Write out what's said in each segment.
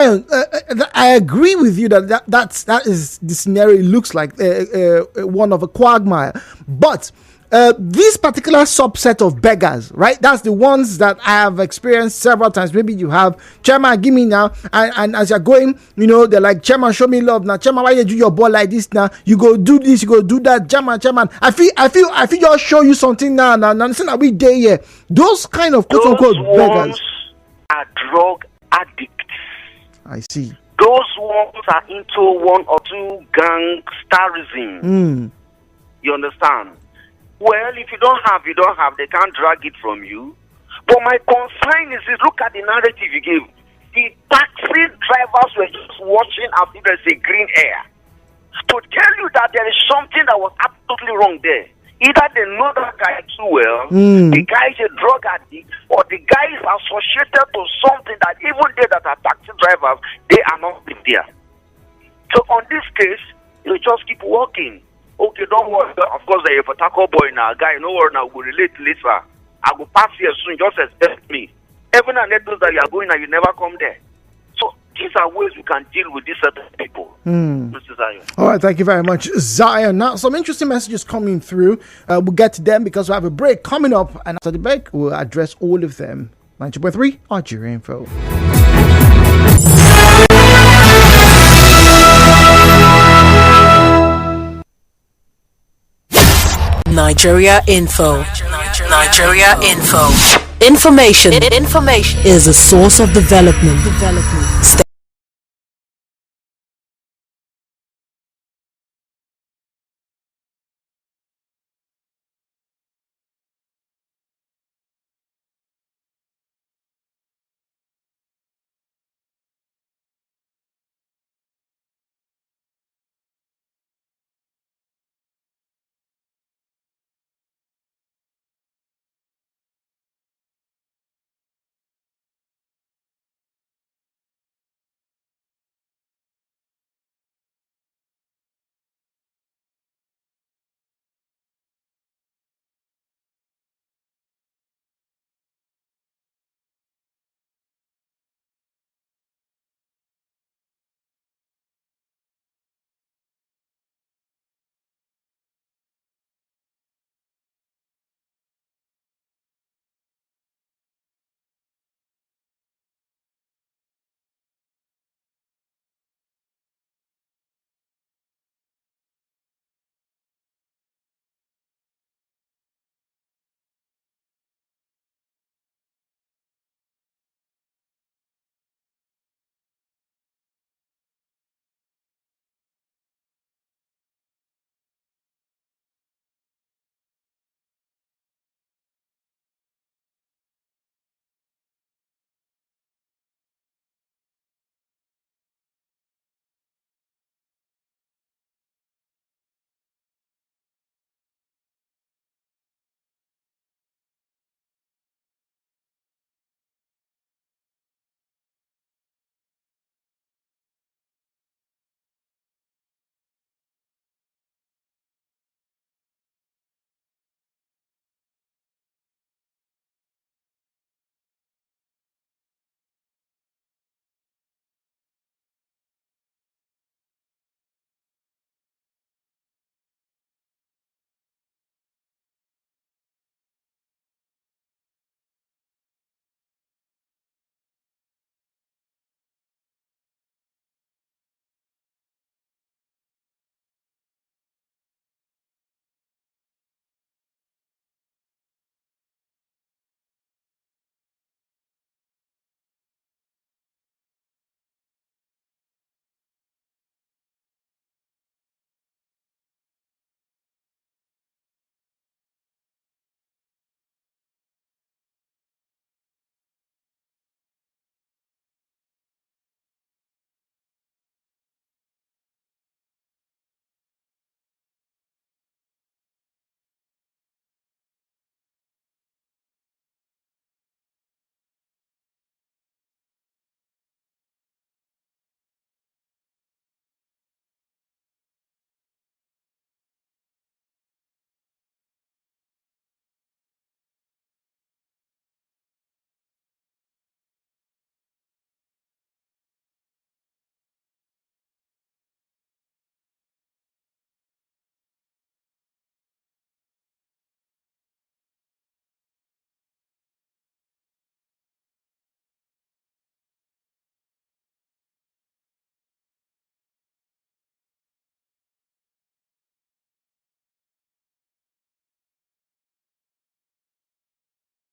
I agree with you that is the scenario. It looks like one of a quagmire, but this particular subset of beggars, right? That's the ones that I have experienced several times. Maybe you have, Chairman, give me now, and as you're going, they're like, Chairman, show me love now. Chairman, why you do your ball like this now? You go do this, you go do that. Chairman. I feel just show you something now. Listen, are we there here? Those kind of quote unquote beggars are drug addicts. I see. Those ones are into one or two gangsterism. You understand? Well, if you don't have, they can't drag it from you. But my concern is look at the narrative you give. The taxi drivers were just watching as if there's a green air. To tell you that there is something that was absolutely wrong there. Either they know that guy too well, the guy is a drug addict, or the guy is associated to something that even they that are taxi drivers, they are not there. So on this case, you just keep walking. Okay, don't worry. Of course, there is a taco boy now, guy. No worry, now we'll relate later. I will pass here soon. Just expect me. Even and let those that you are going and you never come there. So these are ways we can deal with these certain people. Mr. Zion. All right, thank you very much, Zion. Now, some interesting messages coming through. We'll get to them because we have a break coming up, and after the break, we'll address all of them. 90.3 Nigeriainfo. Nigeriainfo. Nigeriainfo. Information is a source of development.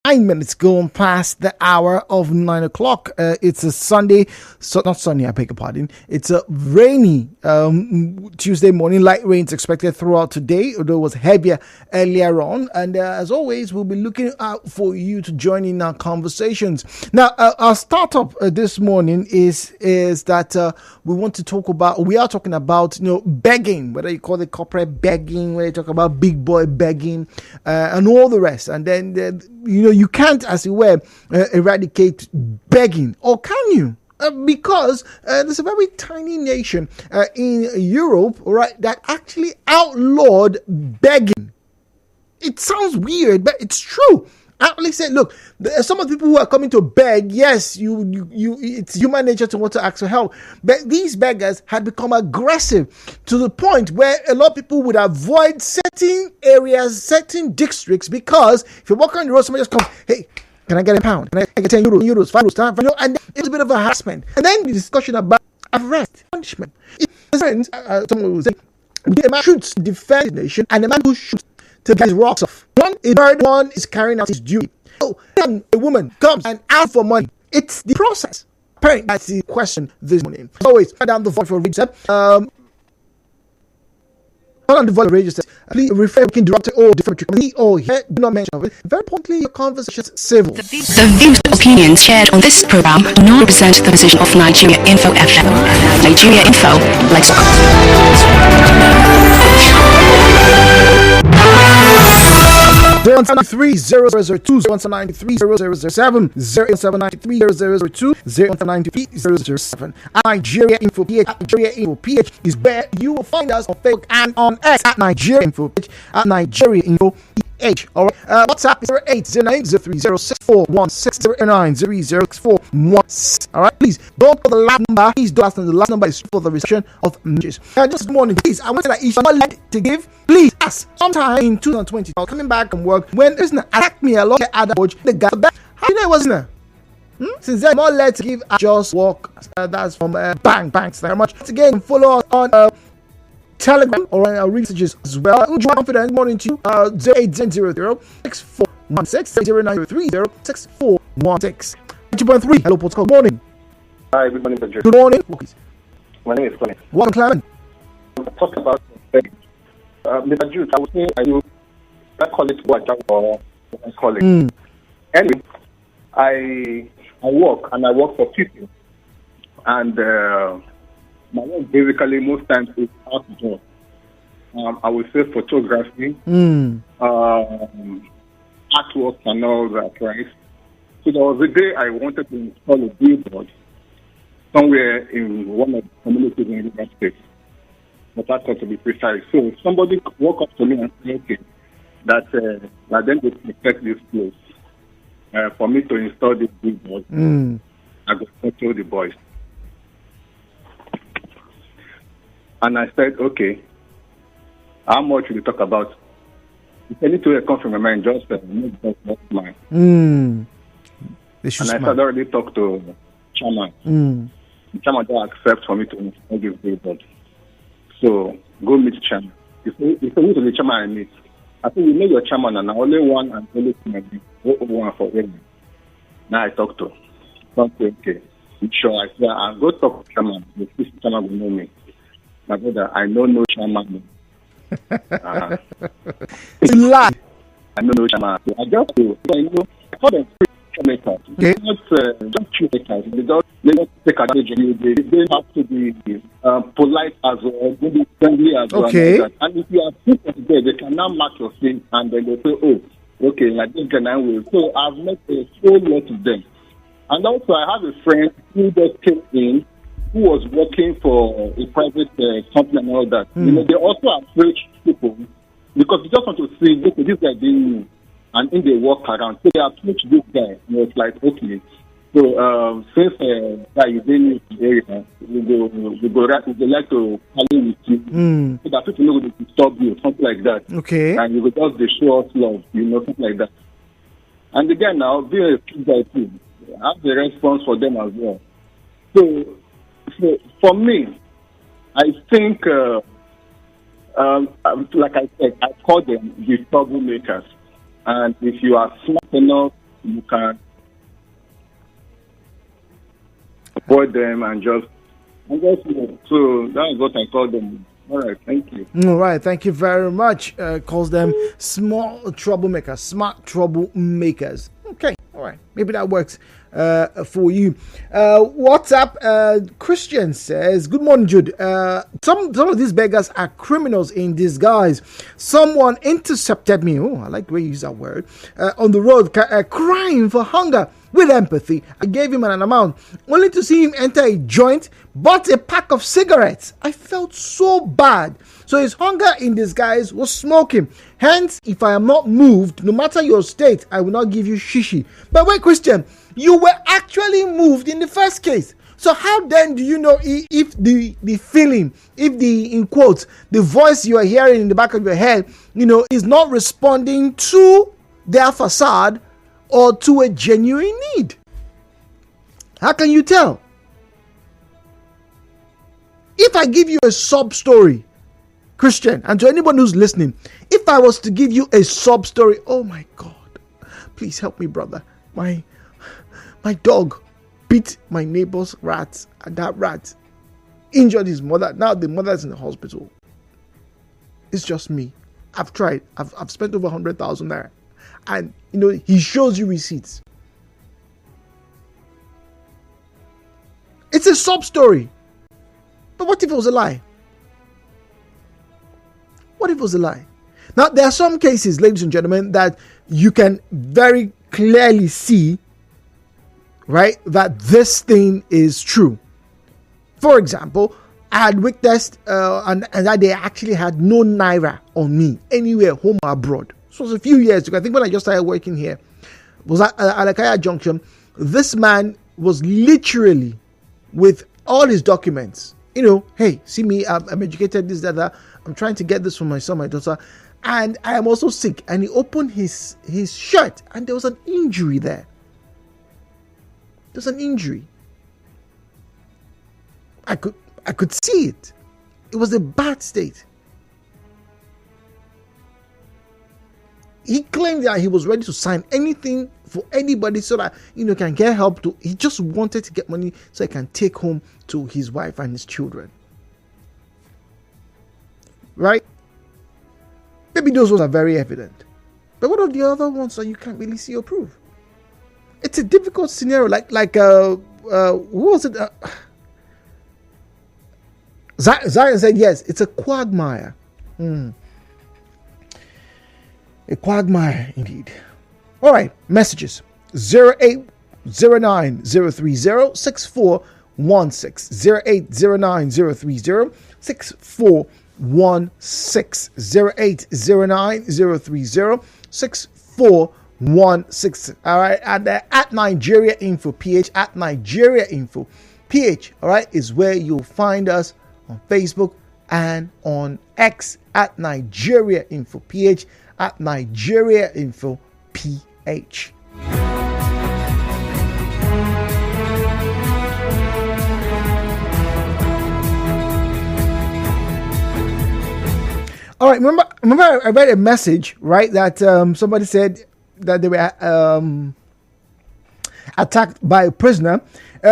9 minutes gone past the hour of 9 o'clock. It's a Sunday, so not Sunday, I beg your pardon. It's a rainy Tuesday morning. Light rains expected throughout today, although it was heavier earlier on. And as always, we'll be looking out for you to join in our conversations. Now, our startup this morning is that we are talking about begging, whether you call it corporate begging, whether you talk about big boy begging, and all the rest. And then you can't, as it were, eradicate begging, or can you? Because there's a very tiny nation in Europe, right, that actually outlawed begging. It sounds weird, but it's true. I actually said, look, some of the people who are coming to beg, yes, it's human nature to want to ask for help, but these beggars had become aggressive to the point where a lot of people would avoid certain areas, certain districts, because if you're walking on the road, somebody just comes, hey, can I get £1? Can I get €10, €5, and then it's a bit of a harassment. And then the discussion about arrest, punishment. Someone will say, a man shoots to defend the nation, and a man who shoots to get his rocks off. One is carrying out his duty. So then a woman comes and asks for money. It's the process. Apparently, that's the question this morning. As always, write down the voice for register. On the voice register, please refer to director or different committee or here. Do not mention of it. Very importantly, your conversations civil. The views and opinions shared on this program do not represent the position of Nigeriainfo FM. Nigeriainfo, let's go. 093-0002, 093-0007, 0793002, 093-007. Nigeriainfo PH, Nigeriainfo PH is where you will find us on Facebook and on X at Nigeriainfo PH, at Nigeriainfo PH. Alright, WhatsApp is 0809-0306416, Alright, please don't call the last number. Please don't ask them. The last number is for the reception of messages. Just this morning, please, I want to say that if you're not led to give, please ask. Sometime in 2020, I was coming back from work when isn't attacked me a lot at the guy back. How did I wasn't there? Since then, more led to give, I just walk. That's from Bang. Thanks very much. Once again, follow us on Telegram or our messages as well. Confident morning to 0800 6416 0930 6416. 2.3. Hello, Port Call. Morning. Hi, good morning, Mr. Good morning. My name is Clement. Welcome, Clement. Talk about Mr. Jude. I would say I call it what I call it. Anyway, I work for people, and my work basically most times is outdoor. I would say photography, artwork, and all that, right? So there was a day I wanted to install a billboard somewhere in one of the communities in River State, but that's not to be precise. So somebody walked up to me and said, okay, that then they protect this place for me to install this billboard. I go to the boys. And I said, okay, how much will you talk about? If anything come from my mind, just make that mine. And I started already talk to chairman. The chairman don't accept for me to install this billboard. So go meet chairman. If you meet the chairman I meet, I think you know your chairman and only one and only one for everyone. Now I talk to. Okay. Sure, I said, I'll go talk to chairman. The chairman will know me. My brother, I know no chairman. It's a lie. I know no chairman. I just do. I call them makers. Okay. Just true makers. They don't take advantage of you. They have to be polite as well, maybe friendly as well. Okay. And if you are people there, they can now mark your face and then they say, oh, okay, like this guy now will. So I've met a whole lot of them. And also I have a friend who just came in who was working for a private company and all that. They also approach people because they just want to see, okay, this guy didn't know. And in they walk around. So they approach this guy and it's like, okay. So since that you didn't know the area, we go like to play with you. So that people know to disturb you, something like that. Okay. And you will just they show us love, something like that. And again now, being a kid guy too, I have the response for them as well. So for me, I think, like I said, I call them the troublemakers. And if you are smart enough, you can support them and just move. So that's what I call them. All right, thank you. All right, thank you very much. Calls them small troublemakers, smart troublemakers. Okay, all right, maybe that works for you. What's up? Christian says, "Good morning, Jude. Some of these beggars are criminals in disguise. Someone intercepted me. Oh, I like the way you use that word. On the road, crying for hunger." With empathy, I gave him an amount, only to see him enter a joint, bought a pack of cigarettes. I felt so bad. So his hunger in disguise was smoking. Hence, if I am not moved, no matter your state, I will not give you shishi. But wait, Christian, you were actually moved in the first case. So how then do you know if the feeling, if the, in quotes, the voice you are hearing in the back of your head, is not responding to their facade or to a genuine need? How can you tell? If I give you a sub story, Christian, and to anyone who's listening, if I was to give you a sub story, oh my God, please help me, brother. My dog beat my neighbor's rat, and that rat injured his mother. Now the mother's in the hospital. It's just me. I've tried. I've spent over 100,000 there. And, he shows you receipts. It's a sub story. But what if it was a lie? What if it was a lie? Now, there are some cases, ladies and gentlemen, that you can very clearly see, right, that this thing is true. For example, I had witnessed and that they actually had no naira on me anywhere, home or abroad. This was a few years ago. I think when I just started working here, was at Alakaya Junction. This man was literally with all his documents. Hey, see me, I'm educated, this, that. I'm trying to get this for my son, my daughter, and I am also sick. And he opened his shirt, and there was an injury there. There's an injury. I could see it. It was a bad state. He claimed that he was ready to sign anything for anybody so that, can get help to. He just wanted to get money so he can take home to his wife and his children. Right? Maybe those ones are very evident. But what are the other ones that you can't really see or prove? It's a difficult scenario. Who was it? Zion said, yes, it's a quagmire. A quagmire indeed. All right, messages 08090306416 08090306416 all right, and at Nigeriainfo PH, at Nigeriainfo PH, all right, is where you'll find us on Facebook and on X at Nigeriainfo PH, at Nigeriainfo PH. All right, remember I read a message, right, that somebody said that they were attacked by a prisoner.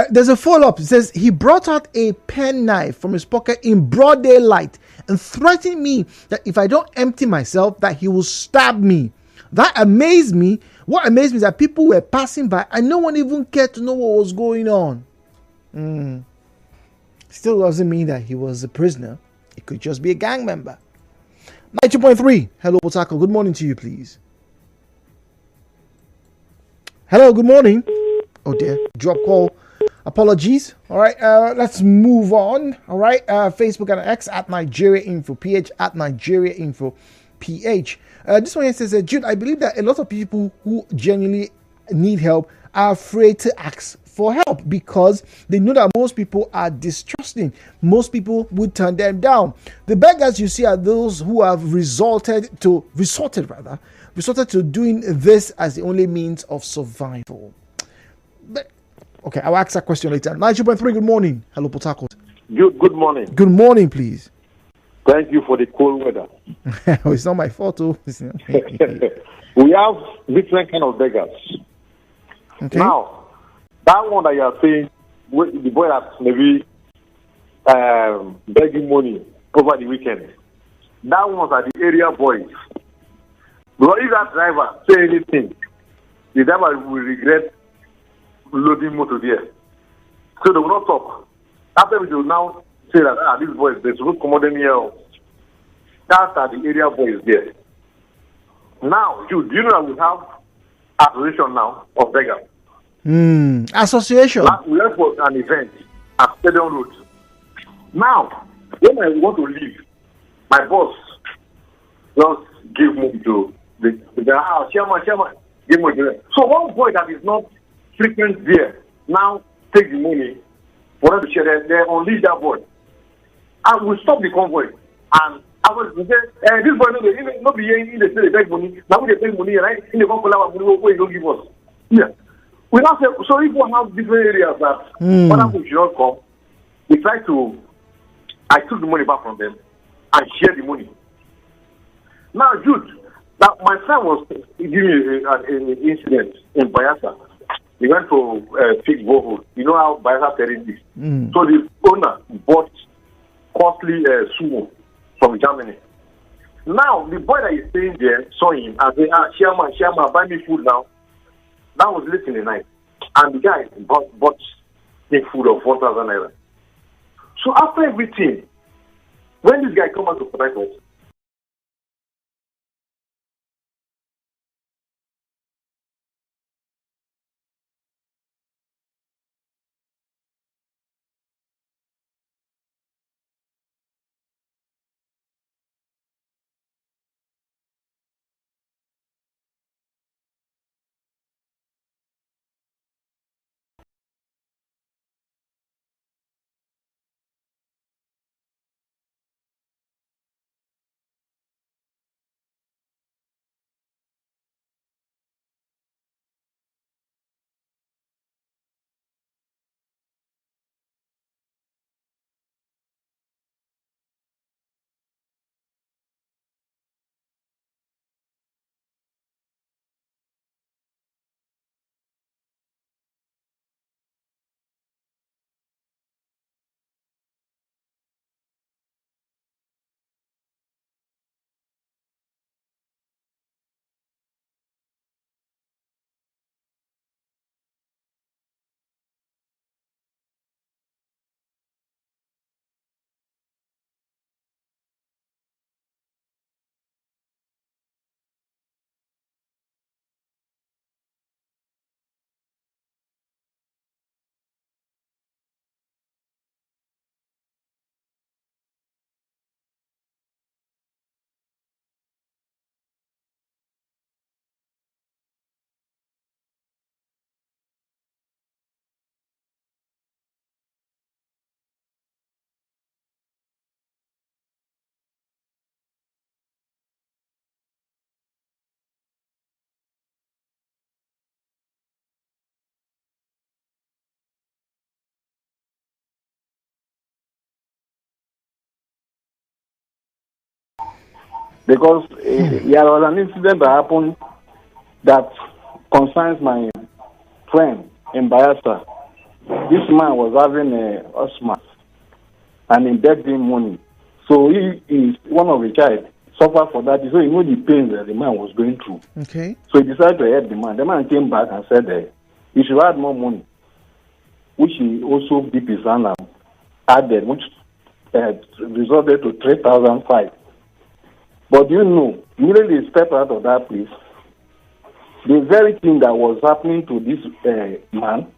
There's a follow-up. It says he brought out a pen knife from his pocket in broad daylight and threatened me that if I don't empty myself, that he will stab me. That amazed me. What amazed me is that people were passing by and no one even cared to know what was going on. Still doesn't mean that he was a prisoner. It could just be a gang member. 92.3. Hello, Potako. Good morning to you, please. Hello, good morning. Oh dear, drop call. Apologies. All right, let's move on. All right, Facebook and X at Nigeriainfo PH, at Nigeriainfo PH. This one here says, Jude, I believe that a lot of people who genuinely need help are afraid to ask for help because they know that most people are distrusting. Most people would turn them down. The beggars you see are those who have resorted to doing this as the only means of survival. But, okay, I'll ask that question later. 92.3, good morning. Hello, Port Harcourt. Good morning. Good morning, please. Thank you for the cold weather. It's not my fault, too. We have different kind of beggars. Okay. Now, that one that you are saying, the boy that's maybe begging money over the weekend, that ones are the area boys. Because if that driver say anything, the driver will regret loading motor there. So they will not talk. After we will now say that these boys, they're supposed to come out here. That's the area boys there. Now, do you know that we have association now of beggars? Association. We went for an event at Stadium Road. Now, when I want to leave, my boss just gave money to the guy. Chairman, give money to them. So one boy that is not frequent there now take the money for them to share. They unleash that boy, and we stop the convoy. And I was say, this boy no be here in the say they beg money. Now we dey take money, right? In the convoy, money where you don't give us. Yeah. We now say, so if we have different areas that other people should not come, we try to. I took the money back from them and shared the money. Now, Jude, that my friend was giving me an incident in Bayelsa. He went to fix borehole. You know how Bayelsa terrain is. So the owner bought costly sumo from Germany. Now, the boy that is staying there saw him and said, Chairman, buy me food now. That was late in the night. And the guy bought him food of 1,000 naira. So after everything, when this guy come out to protect us, because there was an incident that happened that concerns my friend in Bayelsa. This man was having asthma and he begged him money. So he is one of the child suffered for that. So he knew the pain that the man was going through. Okay. So he decided to help the man. The man came back and said he should add more money, which he also beat his hand and added, which resulted to 3,500. But you know, immediately he stepped out of that place. The very thing that was happening to this man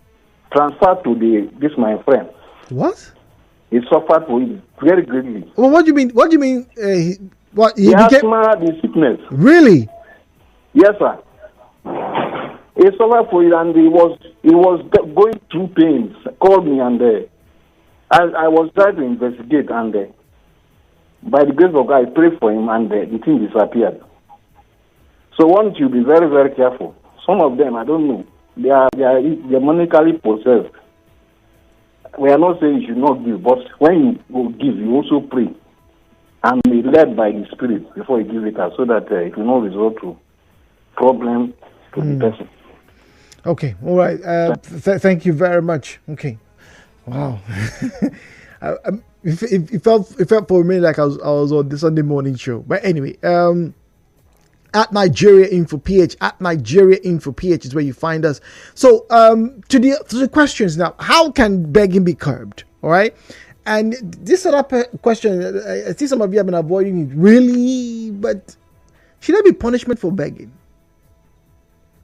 transferred to this my friend. What? He suffered for it very greatly. Well, what do you mean? What do you mean? He became asthma, the sickness. Really? Yes, sir. He suffered for it, and he was going through pains. Called me, and I was trying to investigate, and by the grace of God, I prayed for him, and the thing disappeared. So one should be very, very careful. Some of them, I don't know, they are demonically possessed. We are not saying you should not give, but when you give, you also pray and be led by the Spirit before you give it out, so that it will not result to problem to the person. Okay, all right. Thank you very much. Okay, wow. It felt for me like I was on the Sunday morning show. But anyway, at Nigeriainfo PH, at Nigeriainfo PH is where you find us. So to the questions now, how can begging be curbed? All right. And this other question, I see some of you have been avoiding it. Really? But should there be punishment for begging?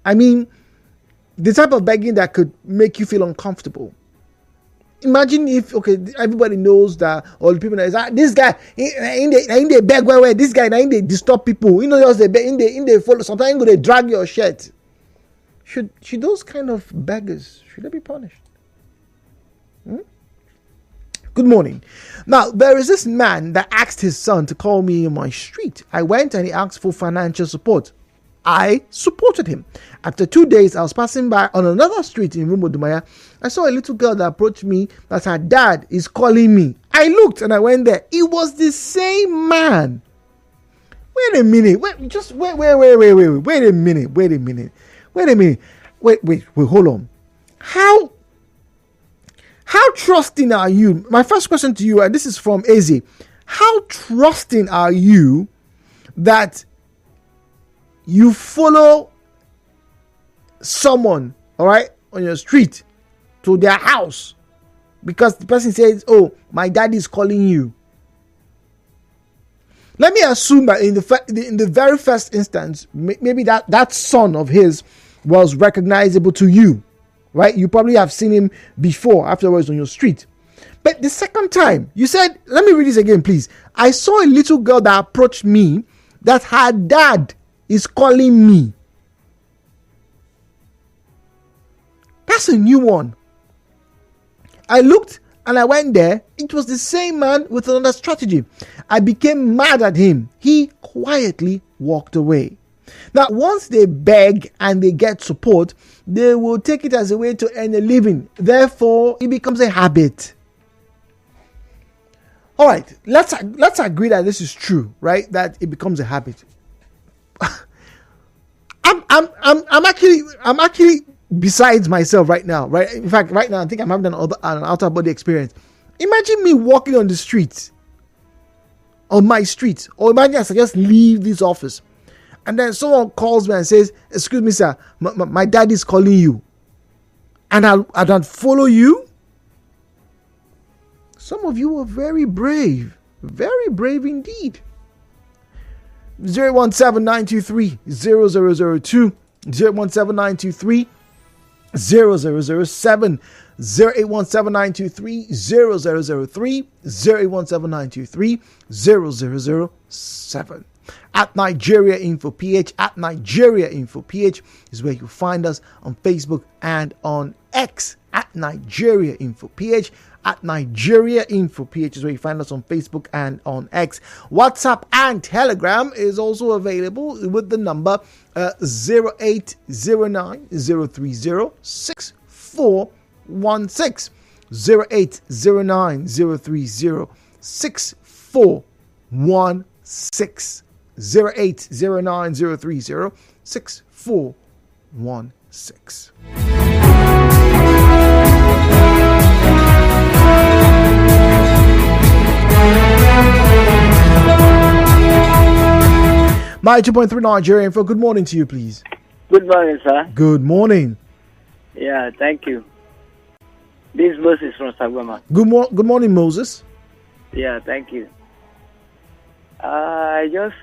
I mean, the type of begging that could make you feel uncomfortable. Imagine if, okay, everybody knows that, all the people that is, this guy, in the beg where this guy, in they disturb people. You know, just they follow, sometimes they drag your shirt. Should those kind of beggars, should they be punished? Good morning. Now, there is this man that asked his son to call me in my street. I went and he asked for financial support. I supported him. After 2 days, I was passing by on another street in Rumodumaya. I saw a little girl that approached me that her dad is calling me. I looked and I went there. It was the same man. Wait a minute. Wait a minute. Wait, hold on. How trusting are you? My first question to you, and this is from Eze. How trusting are you that you follow someone, all right, on your street to their house because the person says, "Oh, my dad is calling you"? Let me assume that in the very first instance, maybe that son of his was recognizable to you. Right? You probably have seen him before, afterwards on your street. But the second time, you said, let me read this again, please. I saw a little girl that approached me that her dad is calling me. That's a new one. I looked and I went there. It was the same man with another strategy. I became mad at him. He quietly walked away. Now, once they beg and they get support, they will take it as a way to earn a living. Therefore, it becomes a habit. All right, let's agree that this is true, right? That it becomes a habit. I'm actually besides myself right now, right? In fact, right now I think I'm having an outer body experience. Imagine me walking on the street, on my street, or imagine I just leave this office. And then someone calls me and says, "Excuse me, sir, my dad is calling you." And I'll follow you. Some of you are very brave indeed. 017-923-0002, 017-923-0007, 0817923-0003, 0817923-0007. At Nigeriainfo PH, at Nigeriainfo PH is where you find us on Facebook and on X. At Nigeriainfo PH, at Nigeriainfo PH is where you find us on Facebook and on X. WhatsApp and Telegram is also available with the number 0809-030-6416. 0809-030-6416. 0809-030-6416. My 2.3 Nigeriainfo, good morning to you, please. Good morning, sir. Good morning. Yeah, thank you. This is Moses from Sagwama. Good morning, Moses. Yeah, thank you. I just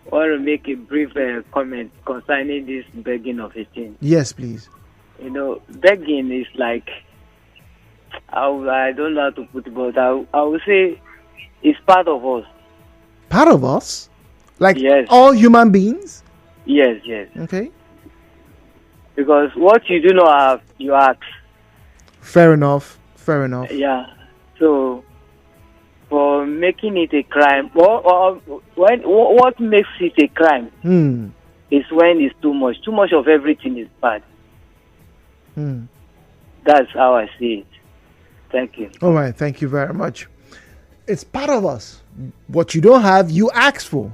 want to make a brief comment concerning this begging of a thing. Yes, please. You know, begging is like, I don't know how to put it, but I would say it's part of us. Part of us? Like yes. All human beings? Yes. Okay. Because what you do not have, you ask. Fair enough. Yeah. So, for making it a crime, what makes it a crime is when it's too much. Too much of everything is bad. That's how I see it. Thank you. All right. Thank you very much. It's part of us. What you don't have, you ask for.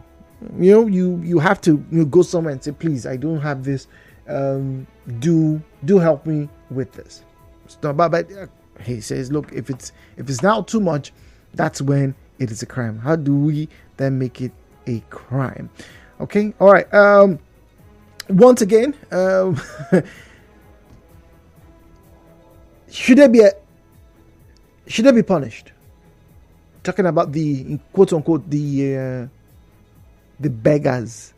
You know, you have to go somewhere and say, please, I don't have this. do help me with this. It's not bad, but he says, look, if it's now too much, that's when it is a crime. How do we then make it a crime? Okay, all right. Once again, should they be punished? Talking about the quote unquote the beggars.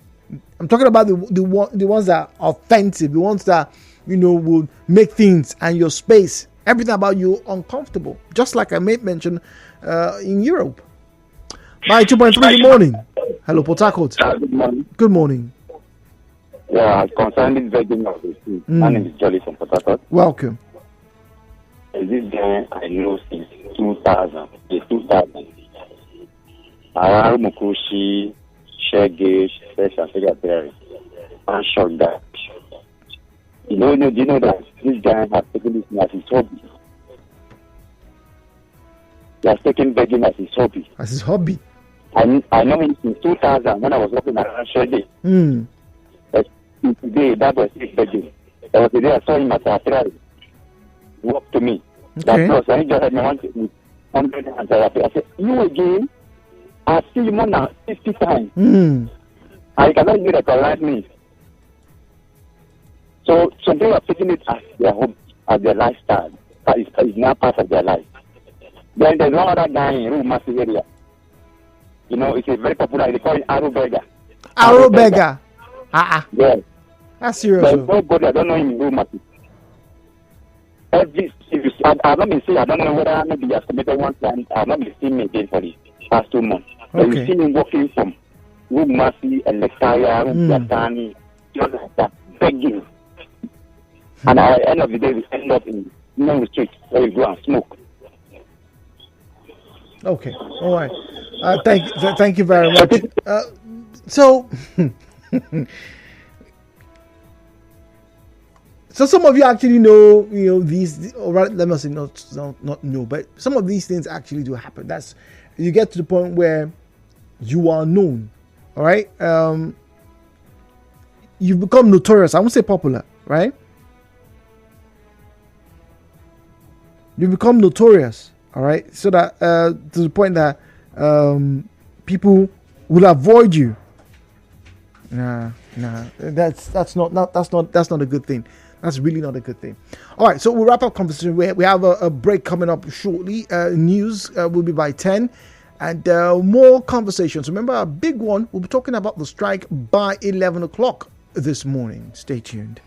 I'm talking about the ones that are offensive, the ones that will make things and your space, everything about you uncomfortable. Just like I made mention in Europe. By 2.3 in the morning. Hello, Port Harcourt. Good morning. Good morning. Yeah, concerning begging of the food. My name is Jolly from Port Harcourt. Welcome. This guy I know since 2000. The 2000. Around Mukushi, Shege, Fresh and Secretary. I'm shocked that. Do you know that this guy has taken this as his hobby? He has taken begging as his hobby. As his hobby? I know him since 2000 when I was working around Shege. But today, that was his begging. There was a day I saw him at a trial. He walked to me. Okay. That was when he just had me 100 and I said, you again? I see you more than 50 times. I cannot even recognize me. So they are taking it as their home, as their lifestyle. That is now part of their life. Then there's one other guy in Rumasi area. It's a very popular, they call it Arrow Beggar. Arrow Beggar. Yes. That's serious. There's nobody, I don't know him in Rumasi. I've not been seeing, I don't know whether maybe he has committed one time. I've not been seeing him again for the past 2 months. But you see him walking from Rumasi, Elekaya, Rumpiatani, just like that, begging. And at the end of the day, we end up in the street where we go and smoke. Okay, all right. Thank you very much. So some of you actually know, these. Or rather, let me say not know, but some of these things actually do happen. That's you get to the point where you are known. All right, you've become notorious. I won't say popular, right? You become notorious, all right, so that to the point that people will avoid you. Nah, that's not a good thing. That's really not a good thing. All right, so we'll wrap up conversation. We have a break coming up shortly. News will be by 10, and more conversations. Remember, a big one. We'll be talking about the strike by 11 o'clock this morning. Stay tuned.